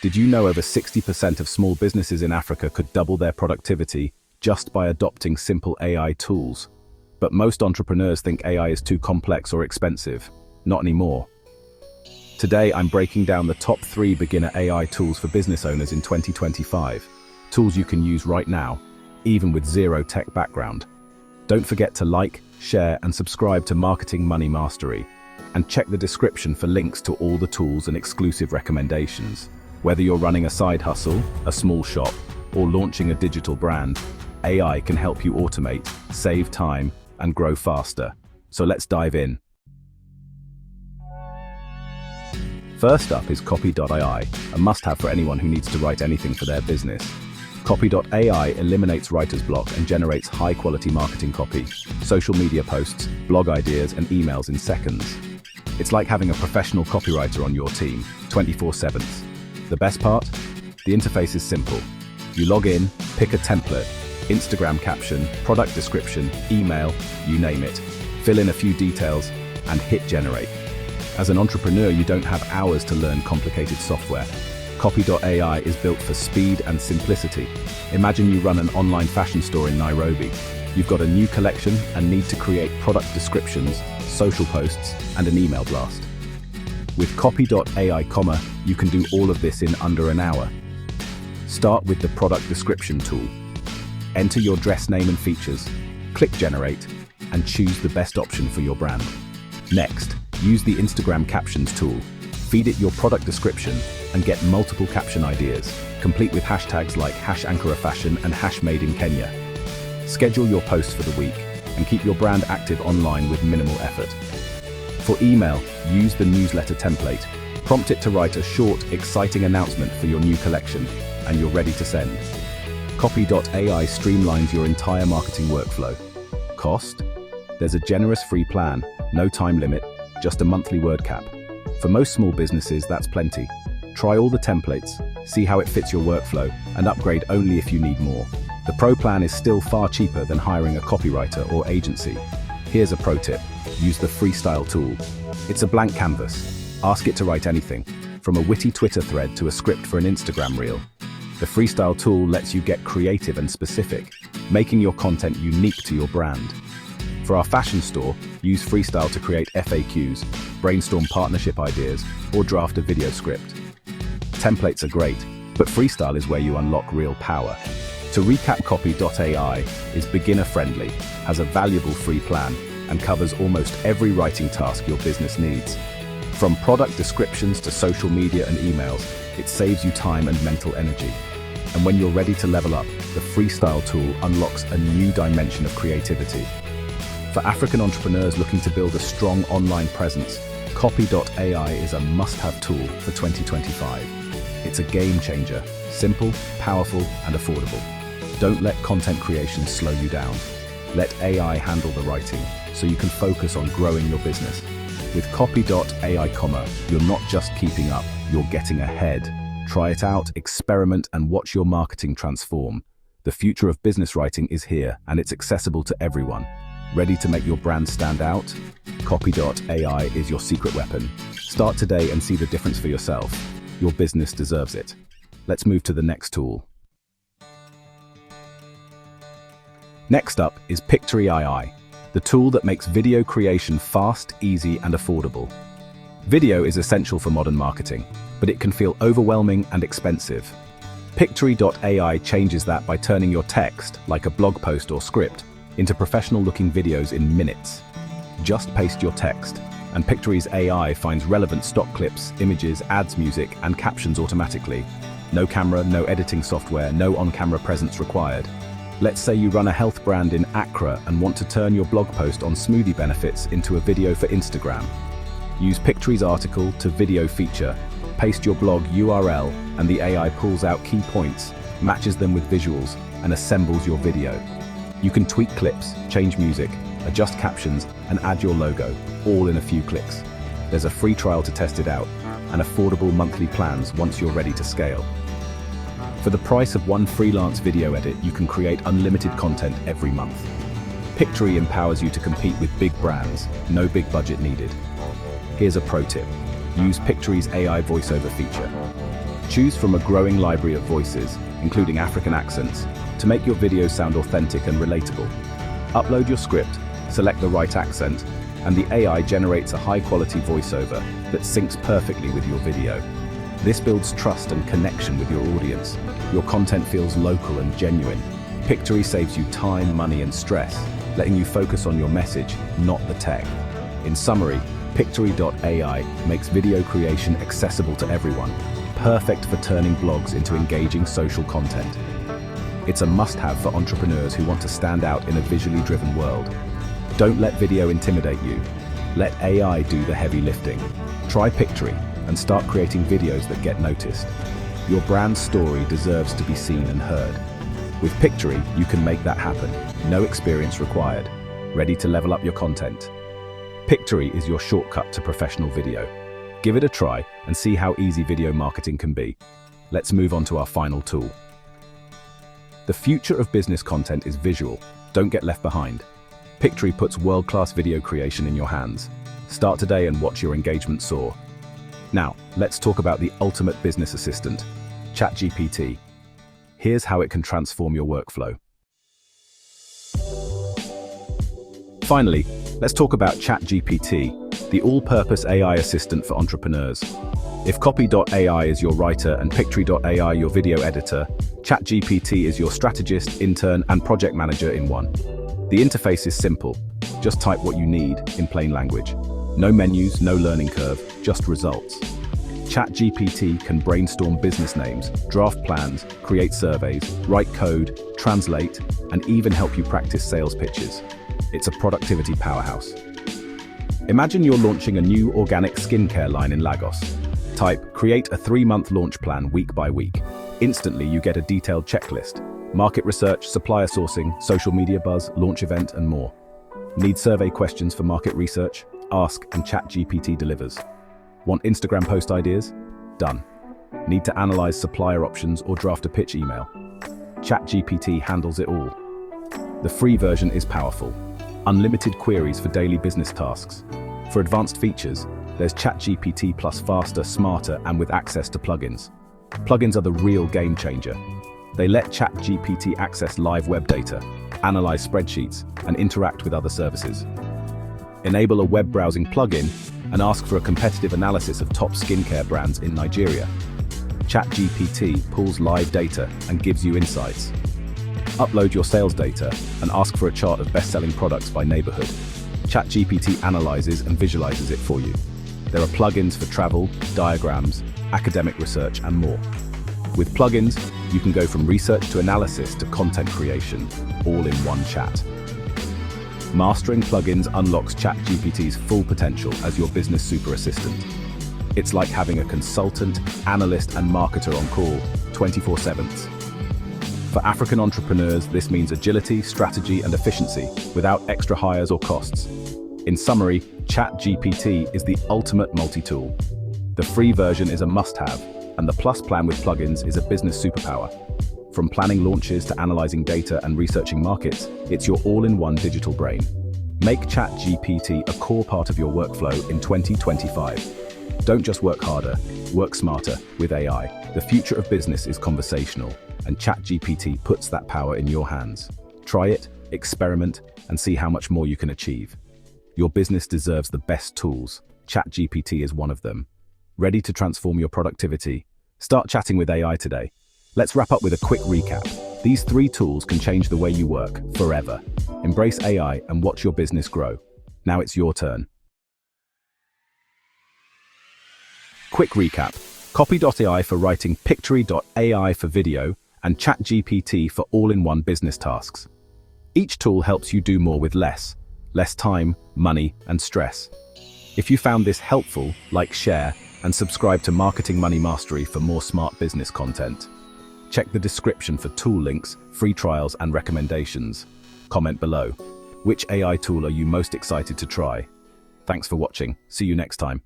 Did you know over 60% of small businesses in Africa could double their productivity just by adopting simple AI tools? But most entrepreneurs think AI is too complex or expensive. Not anymore. Today, I'm breaking down the top 3 beginner AI tools for business owners in 2025. Tools you can use right now, even with zero tech background. Don't forget to like, share, and subscribe to Marketing Money Mastery. And check the description for links to all the tools and exclusive recommendations. Whether you're running a side hustle, a small shop, or launching a digital brand, AI can help you automate, save time, and grow faster. So let's dive in. First up is Copy.ai, a must-have for anyone who needs to write anything for their business. Copy.ai eliminates writer's block and generates high-quality marketing copy, social media posts, blog ideas, and emails in seconds. It's like having a professional copywriter on your team, 24/7. The best part? The interface is simple. You log in, pick a template, Instagram caption, product description, email, you name it. Fill in a few details and hit generate. As an entrepreneur, you don't have hours to learn complicated software. Copy.ai is built for speed and simplicity. Imagine you run an online fashion store in Nairobi. You've got a new collection and need to create product descriptions, social posts, and an email blast. With Copy.ai, you can do all of this in under an hour. Start with the product description tool. Enter your dress name and features, click generate, and choose the best option for your brand. Next, use the Instagram captions tool. Feed it your product description and get multiple caption ideas, complete with hashtags like #AnkaraFashion and #MadeInKenya. Schedule your posts for the week and keep your brand active online with minimal effort. For email, use the newsletter template. Prompt it to write a short, exciting announcement for your new collection, and you're ready to send. Copy.ai streamlines your entire marketing workflow. Cost? There's a generous free plan, no time limit, just a monthly word cap. For most small businesses, that's plenty. Try all the templates, see how it fits your workflow, and upgrade only if you need more. The Pro plan is still far cheaper than hiring a copywriter or agency. Here's a pro tip. Use the Freestyle tool. It's a blank canvas. Ask it to write anything, from a witty Twitter thread to a script for an Instagram reel. The Freestyle tool lets you get creative and specific, making your content unique to your brand. For our fashion store, use Freestyle to create FAQs, brainstorm partnership ideas, or draft a video script. Templates are great, but Freestyle is where you unlock real power. To recap, Copy.ai is beginner-friendly, has a valuable free plan, and covers almost every writing task your business needs. From product descriptions to social media and emails, it saves you time and mental energy. And when you're ready to level up, the Freestyle tool unlocks a new dimension of creativity. For African entrepreneurs looking to build a strong online presence, Copy.ai is a must-have tool for 2025. It's a game changer, simple, powerful, and affordable. Don't let content creation slow you down. Let AI handle the writing so you can focus on growing your business. With Copy.ai, you're not just keeping up, you're getting ahead. Try it out, experiment, and watch your marketing transform. The future of business writing is here, and it's accessible to everyone. Ready to make your brand stand out? Copy.ai is your secret weapon. Start today and see the difference for yourself. Your business deserves it. Let's move to the next tool. Next up is Pictory.ai, the tool that makes video creation fast, easy, and affordable. Video is essential for modern marketing, but it can feel overwhelming and expensive. Pictory.ai changes that by turning your text, like a blog post or script, into professional-looking videos in minutes. Just paste your text, and Pictory's AI finds relevant stock clips, images, ads, music, and captions automatically. No camera, no editing software, no on-camera presence required. Let's say you run a health brand in Accra and want to turn your blog post on smoothie benefits into a video for Instagram. Use Pictory's article to video feature, paste your blog URL, and the AI pulls out key points, matches them with visuals, and assembles your video. You can tweak clips, change music, adjust captions, and add your logo, all in a few clicks. There's a free trial to test it out, and affordable monthly plans once you're ready to scale. For the price of one freelance video edit, you can create unlimited content every month. Pictory empowers you to compete with big brands, no big budget needed. Here's a pro tip. Use Pictory's AI voiceover feature. Choose from a growing library of voices, including African accents, to make your videos sound authentic and relatable. Upload your script, select the right accent, and the AI generates a high-quality voiceover that syncs perfectly with your video. This builds trust and connection with your audience. Your content feels local and genuine. Pictory saves you time, money, and stress, letting you focus on your message, not the tech. In summary, Pictory.ai makes video creation accessible to everyone, perfect for turning blogs into engaging social content. It's a must-have for entrepreneurs who want to stand out in a visually driven world. Don't let video intimidate you. Let AI do the heavy lifting. Try Pictory and start creating videos that get noticed. Your brand story deserves to be seen and heard. With Pictory, you can make that happen. No experience required. Ready to level up your content? Pictory is your shortcut to professional video. Give it a try and see how easy video marketing can be. Let's move on to our final tool. The future of business content is visual. Don't get left behind. Pictory puts world-class video creation in your hands. Start today and watch your engagement soar. Now, let's talk about the ultimate business assistant, ChatGPT. Here's how it can transform your workflow. Finally, let's talk about ChatGPT, the all-purpose AI assistant for entrepreneurs. If Copy.ai is your writer and Pictory.ai your video editor, ChatGPT is your strategist, intern, and project manager in one. The interface is simple. Just type what you need in plain language. No menus, no learning curve, just results. ChatGPT can brainstorm business names, draft plans, create surveys, write code, translate, and even help you practice sales pitches. It's a productivity powerhouse. Imagine you're launching a new organic skincare line in Lagos. Type, create a 3-month launch plan week by week. Instantly, you get a detailed checklist. Market research, supplier sourcing, social media buzz, launch event, and more. Need survey questions for market research? Ask and ChatGPT delivers. Want Instagram post ideas? Done. Need to analyze supplier options or draft a pitch email? ChatGPT handles it all. The free version is powerful. Unlimited queries for daily business tasks. For advanced features, there's ChatGPT Plus, faster, smarter, and with access to plugins. Plugins are the real game changer. They let ChatGPT access live web data, analyze spreadsheets, and interact with other services. Enable a web browsing plugin and ask for a competitive analysis of top skincare brands in Nigeria. ChatGPT pulls live data and gives you insights. Upload your sales data and ask for a chart of best-selling products by neighborhood. ChatGPT analyzes and visualizes it for you. There are plugins for travel, diagrams, academic research, and more. With plugins, you can go from research to analysis to content creation, all in one chat. Mastering plugins unlocks ChatGPT's full potential as your business super assistant. It's like having a consultant, analyst, and marketer on call 24/7. For African entrepreneurs, this means agility, strategy, and efficiency without extra hires or costs. In summary, ChatGPT is the ultimate multi-tool. The free version is a must-have, and the Plus plan with plugins is a business superpower. From planning launches to analyzing data and researching markets, it's your all-in-one digital brain. Make ChatGPT a core part of your workflow in 2025. Don't just work harder, work smarter with AI. The future of business is conversational, and ChatGPT puts that power in your hands. Try it, experiment, and see how much more you can achieve. Your business deserves the best tools. ChatGPT is one of them. Ready to transform your productivity? Start chatting with AI today. Let's wrap up with a quick recap. These 3 tools can change the way you work forever. Embrace AI and watch your business grow. Now it's your turn. Quick recap. Copy.ai for writing, Pictory.ai for video, and ChatGPT for all-in-one business tasks. Each tool helps you do more with less time, money, and stress. If you found this helpful, like, share, and subscribe to Marketing Money Mastery for more smart business content. Check the description for tool links, free trials, and recommendations. Comment below. Which AI tool are you most excited to try? Thanks for watching. See you next time.